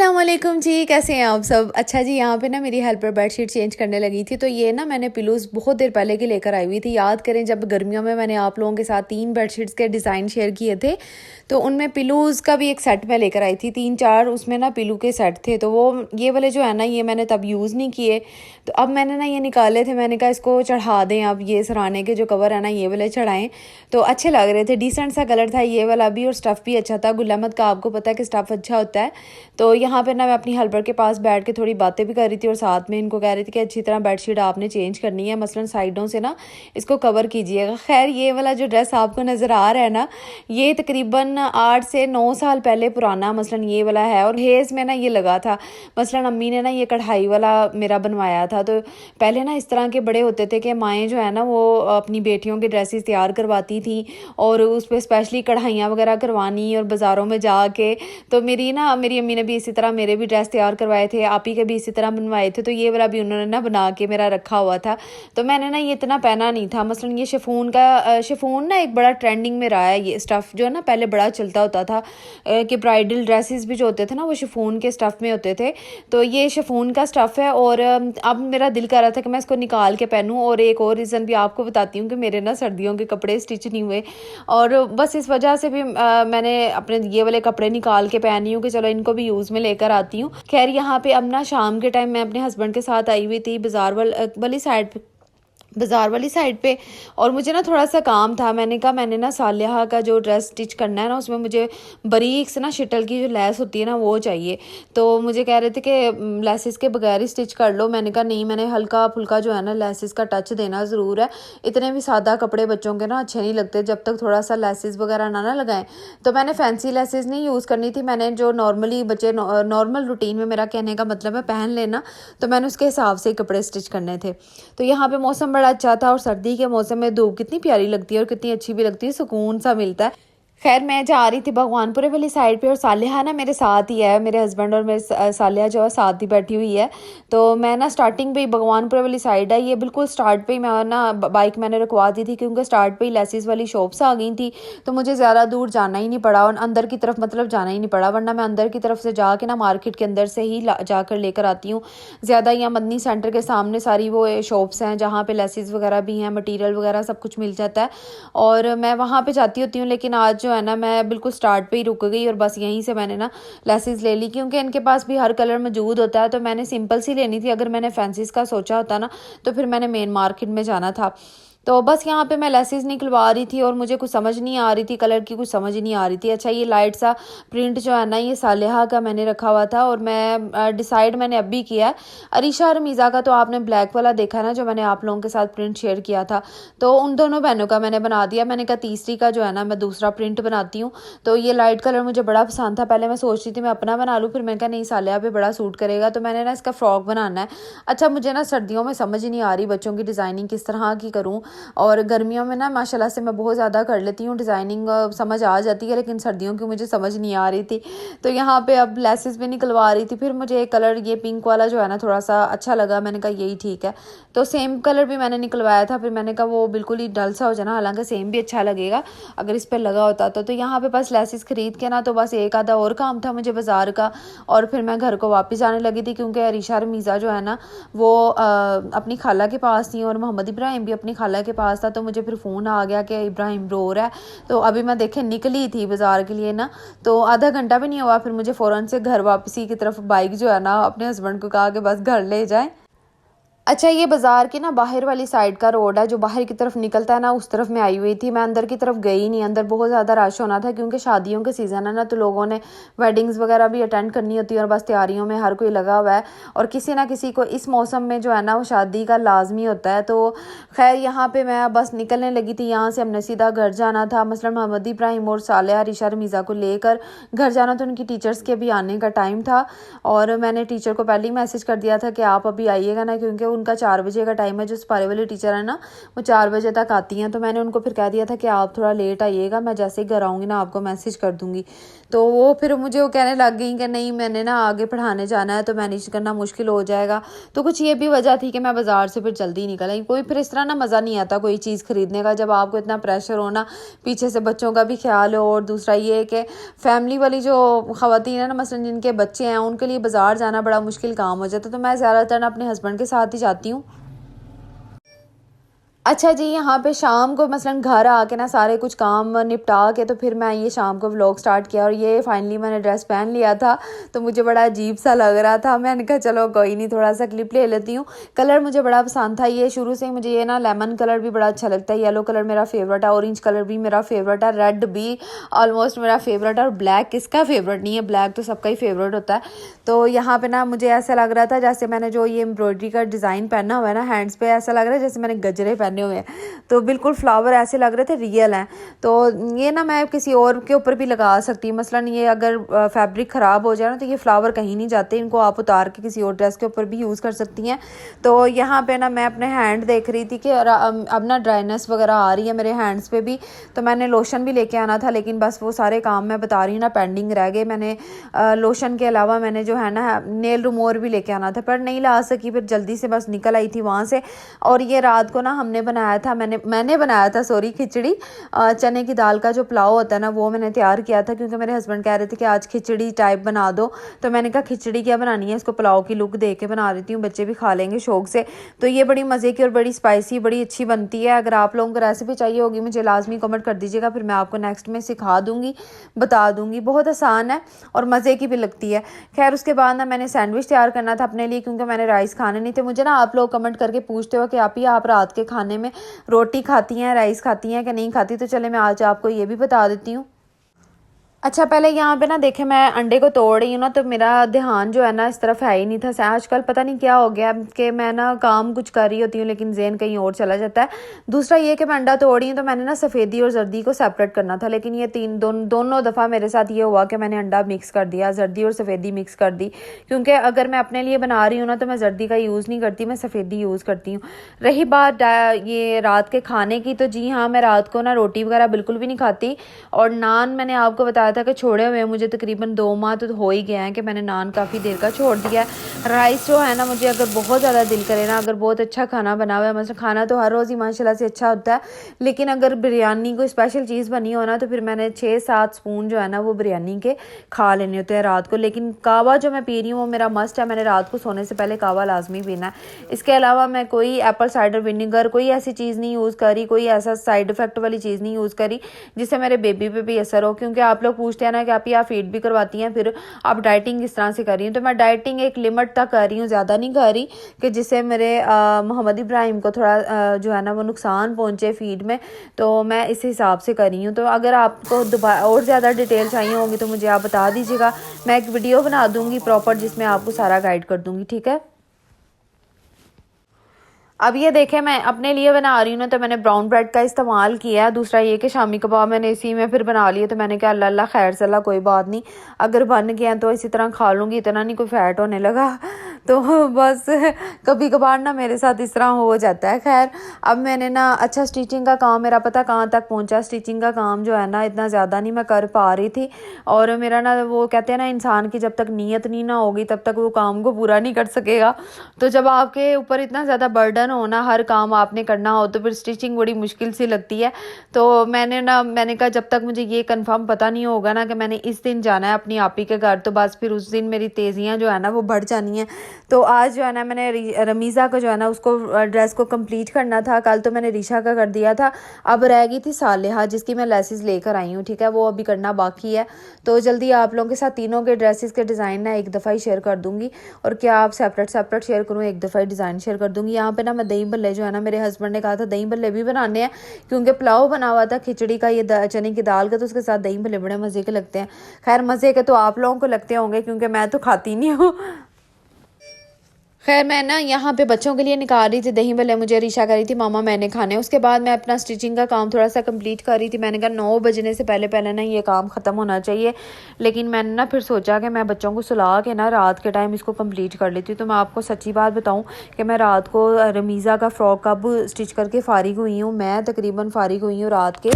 अस्सलाम वालेकुम जी, कैसे हैं आप सब। अच्छा जी, यहाँ पे ना मेरी हेल्पर बेडशीट चेंज करने लगी थी, तो ये ना मैंने पिलोज़ बहुत देर पहले के लेकर आई हुई थी। याद करें जब गर्मियों में मैंने आप लोगों के साथ 3 बेडशीट्स के डिज़ाइन शेयर किए थे, तो उनमें पिलोज़ का भी एक सेट मैं लेकर आई थी। 3-4 उसमें ना पिलो के सेट थे, तो वो ये वाले जो है ना, ये मैंने तब यूज़ नहीं किए। तो अब मैंने ना ये निकाले थे, मैंने कहा इसको चढ़ा दें। अब ये सराहने के जो कवर है ना, ये वाले चढ़ाएँ, तो अच्छे लग रहे थे। डिसेंट सा कलर था ये वाला भी, और स्टफ़ भी अच्छा था। गुल अहमद का आपको पता है कि स्टफ़ अच्छा होता है। तो यहाँ पे ना मैं अपनी हेल्पर के पास बैठ के थोड़ी बातें भी कर रही थी, और साथ में इनको कह रही थी कि अच्छी तरह बेडशीट आपने चेंज करनी है, मसलन साइडों से ना इसको कवर कीजिएगा। खैर, ये वाला जो ड्रेस आपको नज़र आ रहा है ना, ये तकरीबन 8 से 9 साल पहले पुराना मसलन ये वाला है, और हेज़ में ना ये लगा था। मसलन अम्मी ने ना ये कढ़ाई वाला मेरा बनवाया था। तो पहले ना इस तरह के बड़े होते थे कि माएँ जो है ना, वो अपनी बेटियों के ड्रेसेस तैयार करवाती थी, और उस पर स्पेशली कढ़ाइयाँ वगैरह करवानी, और बाज़ारों में जाके। तो मेरी अम्मी ने भी इसी तरह मेरे भी ड्रेस तैयार करवाए थे, आप ही के भी इसी तरह बनवाए थे। तो ये वाला भी उन्होंने ना बना के मेरा रखा हुआ था। तो मैंने ना ये इतना पहना नहीं था। मसलन ये शिफॉन ना एक बड़ा ट्रेंडिंग में रहा है। ये स्टफ़ जो है ना, पहले बड़ा चलता होता था कि ब्राइडल ड्रेसेस भी जो होते थे ना, वो शिफॉन के स्टफ़ में होते थे। तो ये शिफॉन का स्टफ़ है, और अब मेरा दिल कर रहा था कि मैं इसको निकाल के पहनूँ। और एक और रीज़न भी आपको बताती हूँ कि मेरे ना सर्दियों के कपड़े स्टिच नहीं हुए, और बस इस वजह से भी मैंने अपने ये वाले कपड़े निकाल के पहनी हूँ कि चलो इनको भी यूज़ में लेकर आती हूँ। खैर, यहाँ पे अब ना शाम के टाइम मैं अपने हस्बैंड के साथ आई हुई थी बाज़ार वाली साइड पे, और मुझे ना थोड़ा सा काम था। मैंने कहा मैंने ना सालिहा का जो ड्रेस स्टिच करना है ना, उसमें मुझे बारीक से ना शिटल की जो लेस होती है ना, वो चाहिए। तो मुझे कह रहे थे कि लेसिस के बगैर ही स्टिच कर लो। मैंने कहा नहीं, मैंने हल्का फुल्का जो है ना लेसिस का टच देना ज़रूर है। इतने भी सादा कपड़े बच्चों के ना अच्छे नहीं लगते जब तक थोड़ा सा लेसिस वगैरह ना लगाएं। तो मैंने फैंसी लेसिस नहीं यूज़ करनी थी, मैंने जो नॉर्मली बच्चे नॉर्मल रूटीन में, मेरा कहने का मतलब है, पहन लेना, तो मैंने उसके हिसाब से कपड़े स्टिच करने थे। तो यहाँ पे मौसम बड़ा अच्छा था, और सर्दी के मौसम में धूप कितनी प्यारी लगती है और कितनी अच्छी भी लगती है, सुकून सा मिलता है। खैर, मैं जा रही थी भगवानपुरे वाली साइड पे, और सालिहा ना मेरे साथ ही है। मेरे हस्बैंड और मेरे सालिहा जो है साथ ही बैठी हुई है। तो मैं ना स्टार्टिंग पे ही, भगवानपुरे वाली साइड है ये, बिल्कुल स्टार्ट पे ही मैं ना बाइक मैंने रुकवा दी थी, क्योंकि स्टार्ट पे ही लेसिस वाली शॉप्स आ गई थी। तो मुझे ज़्यादा दूर जाना ही नहीं पड़ा, और अंदर की तरफ मतलब जाना ही नहीं पड़ा, वरना मैं अंदर की तरफ से जाके ना मार्केट के अंदर से ही जाकर लेकर आती हूँ। ज़्यादा यहाँ मदनी सेंटर के सामने सारी वो शॉप्स हैं जहाँ पे लेसिस वगैरह भी हैं, मटीरियल वगैरह सब कुछ मिल जाता है, और मैं वहाँ पे जाती होती हूँ। लेकिन आज जो है ना, मैं बिल्कुल स्टार्ट पे ही रुक गई, और बस यहीं से मैंने ना लेसिस ले ली, क्योंकि इनके पास भी हर कलर मौजूद होता है। तो मैंने सिंपल सी लेनी थी। अगर मैंने फैंसीज का सोचा होता ना, तो फिर मैंने मेन मार्केट में जाना था। तो बस यहाँ पे मैं लेसिस निकलवा रही थी, और मुझे कुछ समझ नहीं आ रही थी, कलर की कुछ समझ नहीं आ रही थी। अच्छा, ये लाइट सा प्रिंट जो है ना, ये सालिहा का मैंने रखा हुआ था, और मैं डिसाइड मैंने अब भी किया है। अरीशा और मीज़ा का तो आपने ब्लैक वाला देखा ना, जो मैंने आप लोगों के साथ प्रिंट शेयर किया था, तो उन दोनों बहनों का मैंने बना दिया। मैंने कहा तीसरी का जो है ना, मैं दूसरा प्रिंट बनाती हूँ। तो ये लाइट कलर मुझे बड़ा पसंद था। पहले मैं सोच रही थी मैं अपना बना लूँ, फिर मैंने कहा नहीं, सालिहा पे बड़ा सूट करेगा, तो मैंने ना इसका फ्रॉक बनाना है। अच्छा, मुझे ना सर्दियों में समझ ही नहीं आ रही बच्चों की डिज़ाइनिंग किस तरह की करूँ, और गर्मियों में ना माशाल्लाह से मैं बहुत ज़्यादा कर लेती हूँ डिज़ाइनिंग, समझ आ जाती है, लेकिन सर्दियों की मुझे समझ नहीं आ रही थी। तो यहाँ पे अब लेसिस भी निकलवा रही थी। फिर मुझे एक कलर ये पिंक वाला जो है ना, थोड़ा सा अच्छा लगा, मैंने कहा यही ठीक है। तो सेम कलर भी मैंने निकलवाया था, फिर मैंने कहा वो बिल्कुल ही डल सा हो जाना, हालांकि सेम भी अच्छा लगेगा अगर इस पर लगा होता। तो यहाँ पे बस लेसिस खरीद के ना, तो बस एक आधा और काम था मुझे बाज़ार का, और फिर मैं घर को वापस आने लगी थी, क्योंकि अरीशा और मीज़ा जो है ना, वो अपनी खाला के पास थी, और मोहम्मद इब्राहिम भी अपनी खाला के पास था। तो मुझे फिर फ़ोन आ गया कि इब्राहिम रो रहा है। तो अभी मैं देखे निकली थी बाज़ार के लिए ना, तो आधा घंटा भी नहीं हुआ, फिर मुझे फ़ौरन से घर वापसी की तरफ बाइक जो है ना, अपने हस्बैंड को कहा कि बस घर ले जाए। अच्छा, ये बाज़ार की ना बाहर वाली साइड का रोड है, जो बाहर की तरफ निकलता है ना, उस तरफ मैं आई हुई थी। मैं अंदर की तरफ गई नहीं, अंदर बहुत ज़्यादा रश होना था, क्योंकि शादियों के सीज़न है ना, तो लोगों ने वेडिंग्स वगैरह भी अटेंड करनी होती है, और बस तैयारियों में हर कोई लगा हुआ है, और किसी ना किसी को इस मौसम में जो है ना, वो शादी का लाजमी होता है। तो खैर, यहाँ पर मैं बस निकलने लगी थी। यहाँ से हमने सीधा घर जाना था। मसलन मोहम्मद इब्राहिम और सालिहा रिशा रमीज़ा को लेकर घर जाना, तो उनकी टीचर्स के भी आने का टाइम था, और मैंने टीचर को पहले ही मैसेज कर दिया था कि आप अभी आइएगा ना, क्योंकि उनका 4 बजे का टाइम है। जो सिपाही वाली टीचर है ना वो 4 बजे तक आती हैं, तो मैंने उनको फिर कह दिया था कि आप थोड़ा लेट आइएगा, मैं जैसे ही घर आऊँगी ना आपको मैसेज कर दूँगी। तो वो फिर मुझे वो कहने लग गई कि नहीं मैंने ना आगे पढ़ाने जाना है तो मैनेज करना मुश्किल हो जाएगा। तो कुछ ये भी वजह थी कि मैं बाज़ार से फिर जल्दी निकल आई। कोई फिर इस तरह ना मज़ा नहीं आता कोई चीज़ ख़रीदने का, जब आपको इतना प्रेशर हो ना, पीछे से बच्चों का भी ख्याल हो, और दूसरा ये कि फैमिली वाली जो ख़वातीन है ना, मसलन जिनके बच्चे हैं, उनके लिए बाज़ार जाना बड़ा मुश्किल काम हो जाता है। तो मैं ज़्यादातर ना अपने हस्बैंड के साथ ही जाती हूँ। अच्छा जी, यहाँ पे शाम को मसलन घर आके ना सारे कुछ काम निपटा के तो फिर मैं ये शाम को व्लॉग स्टार्ट किया, और ये फाइनली मैंने ड्रेस पहन लिया था तो मुझे बड़ा अजीब सा लग रहा था। मैंने कहा चलो कोई नहीं, थोड़ा सा क्लिप ले लेती हूँ। कलर मुझे बड़ा पसंद था, ये शुरू से मुझे ये ना लेमन कलर भी बड़ा अच्छा लगता है, येलो कलर मेरा फेवरेट है, ऑरेंज कलर भी मेरा फेवरेट है, रेड भी ऑलमोस्ट मेरा फेवरेट है, और ब्लैक किसका फेवरेट नहीं है, ब्लैक तो सबका ही फेवरेट होता है। तो यहाँ पे ना मुझे ऐसा लग रहा था जैसे मैंने जो ये एम्ब्रॉयडरी का डिज़ाइन पहना हुआ है ना हैंड्स पे, ऐसा लग रहा है जैसे मैंने गजरे पहने हुए हैं। तो बिल्कुल फ्लावर ऐसे लग रहे थे रियल हैं। तो ये ना मैं किसी और के ऊपर भी लगा सकती हूँ, मसलन ये अगर फैब्रिक ख़राब हो जाए ना तो ये फ्लावर कहीं नहीं जाते, इनको आप उतार के किसी और ड्रेस के ऊपर भी यूज़ कर सकती हैं। तो यहाँ पे ना मैं अपने हैंड देख रही थी कि अब ना ड्राइनेस वगैरह आ रही है मेरे हैंड्स पे भी, तो मैंने लोशन भी लेके आना था, लेकिन बस वो सारे काम मैं बता रही हूँ ना पेंडिंग रह गए। मैंने लोशन के अलावा मैंने जो है ना नेल रिमूवर भी लेके आना था, पर नहीं ला सकी, फिर जल्दी से बस निकल आई थी वहाँ से। और ये रात को ना हमने बनाया था, मैंने बनाया था सॉरी, खिचड़ी, चने की दाल का जो पुलाव होता है ना वो मैंने तैयार किया था, क्योंकि मेरे हस्बैंड कह रहे थे कि आज खिचड़ी टाइप बना दो। तो मैंने कहा खिचड़ी क्या बनानी है, इसको पुलाव की लुक दे के बना देती हूँ, बच्चे भी खा लेंगे शौक से। तो ये बड़ी मज़े की और बड़ी स्पाइसी बड़ी अच्छी बनती है। अगर आप लोगों को रेसिपी चाहिए होगी मुझे लाजमी कमेंट कर दीजिएगा, फिर मैं आपको नेक्स्ट में सिखा दूँगी, बता दूँगी। बहुत आसान है और मज़े की भी लगती है। खैर उसके बाद ना मैंने सैंडविच तैयार करना था अपने लिए, क्योंकि मैंने राइस खाने नहीं थे। मुझे ना आप लोग कमेंट करके पूछते हो कि आप रात के खाने में रोटी खाती हैं, राइस खाती हैं कि नहीं खाती, तो चले मैं आज आपको ये भी बता देती हूँ। अच्छा पहले यहाँ पे ना देखे मैं अंडे को तोड़ रही हूँ ना, तो मेरा ध्यान जो है ना इस तरफ है ही नहीं था। आजकल पता नहीं क्या हो गया कि मैं ना काम कुछ कर रही होती हूँ लेकिन ज़हन कहीं और चला जाता है। दूसरा ये कि मैं अंडा तोड़ रही हूँ तो मैंने ना सफ़ेदी और जर्दी को सेपरेट करना था, लेकिन ये दोनों दफ़ा मेरे साथ ये हुआ कि मैंने अंडा मिक्स कर दिया, जर्दी और सफ़ेदी मिक्स कर दी। क्योंकि अगर मैं अपने लिए बना रही हूँ ना तो मैं जर्दी का यूज़ नहीं करती, मैं सफ़ेदी यूज़ करती हूँ। रही बात ये रात के खाने की, तो जी हाँ मैं रात को ना रोटी वगैरह बिल्कुल भी नहीं खाती, और नान मैंने आपको बताया था कि छोड़े हुए मुझे तकरीबन 2 माह तो हो ही गया है कि मैंने नान काफ़ी देर का छोड़ दिया है। राइस जो है ना मुझे अगर बहुत ज़्यादा दिल करे ना, अगर बहुत अच्छा खाना बना हुआ है, मतलब खाना तो हर रोज़ ही माशाल्लाह से अच्छा होता है, लेकिन अगर बिरयानी कोई स्पेशल चीज़ बनी हो ना तो फिर मैंने 6-7 स्पून जो है ना वो बिरयानी के खा लेने होते हैं रात को। लेकिन कावा जो मैं पी रही हूँ वो मेरा मस्ट है, मैंने रात को सोने से पहले कावा लाजमी पीना है। इसके अलावा मैं कोई एप्पल साइडर विनेगर कोई ऐसी चीज़ नहीं यूज़ करी, कोई ऐसा साइड इफ़ेक्ट वाली चीज़ नहीं यूज़ करी जिससे मेरे बेबी पे भी असर हो। क्योंकि आप लोग पूछते हैं ना कि आप फीड भी करवाती हैं, फिर आप डाइटिंग किस तरह से कर रही हैं, तो मैं डाइटिंग एक लिमिट तक कर रही हूँ, ज़्यादा नहीं कर रही कि जिससे मेरे मोहम्मद इब्राहिम को थोड़ा जो है ना वो नुकसान पहुँचे फीड में। तो मैं इस हिसाब से कर रही हूँ। तो अगर आपको दोबारा और ज़्यादा डिटेल चाहिए होंगी तो मुझे आप बता दीजिएगा, मैं एक वीडियो बना दूँगी प्रॉपर जिसमें आपको सारा गाइड कर दूँगी, ठीक है। अब ये देखें मैं अपने लिए बना रही हूँ ना, तो मैंने ब्राउन ब्रेड का इस्तेमाल किया है। दूसरा ये कि शामी कबाब मैंने इसी में फिर बना लिए, तो मैंने कहा अल्लाह अल्लाह खैर सल्ला कोई बात नहीं, अगर बन गया तो इसी तरह खा लूँगी, इतना नहीं कोई फ़ैट होने लगा। तो बस कभी कभार ना मेरे साथ इस तरह हो जाता है। खैर अब मैंने ना अच्छा स्टिचिंग का काम मेरा पता कहाँ तक पहुँचा, स्टिचिंग का काम जो है ना इतना ज़्यादा नहीं मैं कर पा रही थी, और मेरा ना वो कहते हैं ना इंसान की जब तक नीयत नहीं ना होगी तब तक वो काम को पूरा नहीं कर सकेगा। तो जब आपके ऊपर इतना ज़्यादा बर्डन हो ना, हर काम आपने करना हो, तो फिर स्टिचिंग बड़ी मुश्किल सी लगती है। तो मैंने कहा जब तक मुझे ये कंफर्म पता नहीं होगा ना कि मैंने इस दिन जाना है अपनी आपी के घर, तो बस फिर उस दिन मेरी तेज़ियाँ जो है ना वो बढ़ जानी है। तो आज जो है ना मैंने रमीज़ा को जो है ना उसको ड्रेस को कंप्लीट करना था, कल तो मैंने रीशा का कर दिया था, अब रह गई थी सालेहा जिसकी मैं लेसेस लेकर आई हूँ, ठीक है, वो अभी करना बाकी है। तो जल्दी आप लोगों के साथ तीनों के ड्रेसेस के डिज़ाइन ना एक दफ़ा ही शेयर कर दूँगी, और क्या आप सेपरेट शेयर करूँ, एक दफ़ा ही डिज़ाइन शेयर कर दूँगी। यहाँ पे ना मैं दही भल्ले जो है ना, मेरे हस्बैंड ने कहा था दही भल्ले भी बनाने हैं, क्योंकि पुलाव बना हुआ था खिचड़ी का, ये चने की दाल का, तो उसके साथ दही भल्ले बड़े मज़े के लगते हैं। खैर मज़े के तो आप लोगों को लगते होंगे क्योंकि मैं तो खाती नहीं हूँ। खैर मैं ना यहाँ पे बच्चों के लिए निकाल रही थी दही भल्ले, मुझे रीशा कह रही थी मामा मैंने खाने। उसके बाद मैं अपना स्टिचिंग का काम थोड़ा सा कंप्लीट कर रही थी। मैंने कहा 9 बजने से पहले पहले ना ये काम ख़त्म होना चाहिए, लेकिन मैंने ना फिर सोचा कि मैं बच्चों को सुला के ना रात के टाइम इसको कंप्लीट कर लेती हूँ। तो मैं आपको सच्ची बात बताऊँ कि मैं रात को रमीज़ा का फ़्रॉक कब स्टिच करके फ़ारिग हुई हूँ। मैं तकरीबन फ़ारिग हुई हूँ रात के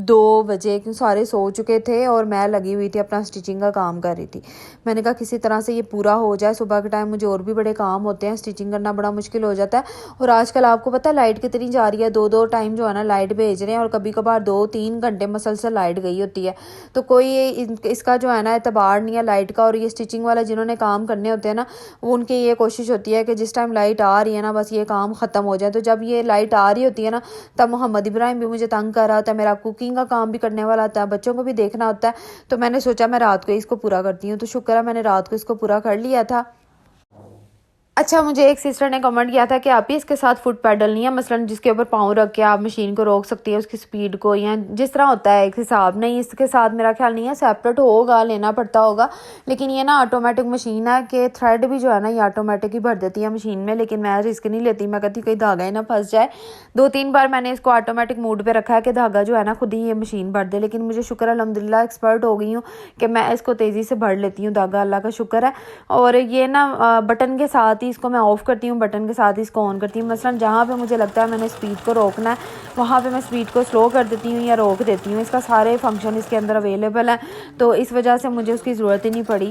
2 बजे, क्यों सारे सो चुके थे और मैं लगी हुई थी अपना स्टिचिंग का काम कर रही थी। मैंने कहा किसी तरह से ये पूरा हो जाए, सुबह के टाइम मुझे और भी बड़े काम होते हैं, स्टिचिंग करना बड़ा मुश्किल हो जाता है। और आजकल आपको पता है लाइट कितनी जा रही है, 2-2 टाइम जो है ना लाइट भेज रहे हैं, और कभी कभार 2-3 घंटे मसलसल लाइट गई होती है। तो कोई इसका जो है ना एतबार नहीं है लाइट का। और ये स्टिचिंग वाला जिन्होंने काम करने होते हैं ना, वो उनकी ये कोशिश होती है कि जिस टाइम लाइट आ रही है ना बस ये काम ख़त्म हो जाए। तो जब ये लाइट आ रही होती है ना, तब मोहम्मद इब्राहिम भी मुझे तंग कर रहा होता है, मेरा कुकिंग का काम भी करने वाला होता है, बच्चों को भी देखना होता है। तो मैंने सोचा मैं रात को इसको पूरा करती हूँ। तो शुक्र है मैंने रात को इसको पूरा कर लिया था। अच्छा, मुझे एक सिस्टर ने कमेंट किया था कि आप ही इसके साथ फुट पैडल नहीं है, मसलन जिसके ऊपर पाँव रख के आप मशीन को रोक सकती है उसकी स्पीड को, या जिस तरह होता है एक हिसाब नहीं, इसके साथ मेरा ख्याल नहीं है, सेपरेट होगा, लेना पड़ता होगा। लेकिन ये ना ऑटोमेटिक मशीन है कि थ्रेड भी जो है ना ये ऑटोमेटिक ही भर देती है मशीन में। लेकिन मैं रिस्क नहीं लेती, मैं कहती कहीं धागा ही ना फंस जाए। 2-3 बार मैंने इसको ऑटोमेटिक मोड पर रखा है कि धागा जो है ना खुद ही ये मशीन भर दे। लेकिन मुझे शुक्र है अल्हम्दुलिल्लाह एक्सपर्ट हो गई हूँ कि मैं इसको तेज़ी से भर लेती हूँ धागा, अल्लाह का शुक्र है। और ये ना बटन के साथ ही इसको मैं ऑफ़ करती हूँ, बटन के साथ ही इसको ऑन करती हूँ। मसलन जहाँ पे मुझे लगता है मैंने स्पीड को रोकना है वहाँ पे मैं स्पीड को स्लो कर देती हूँ या रोक देती हूँ। इसका सारे फंक्शन इसके अंदर अवेलेबल है, तो इस वजह से मुझे उसकी ज़रूरत ही नहीं पड़ी।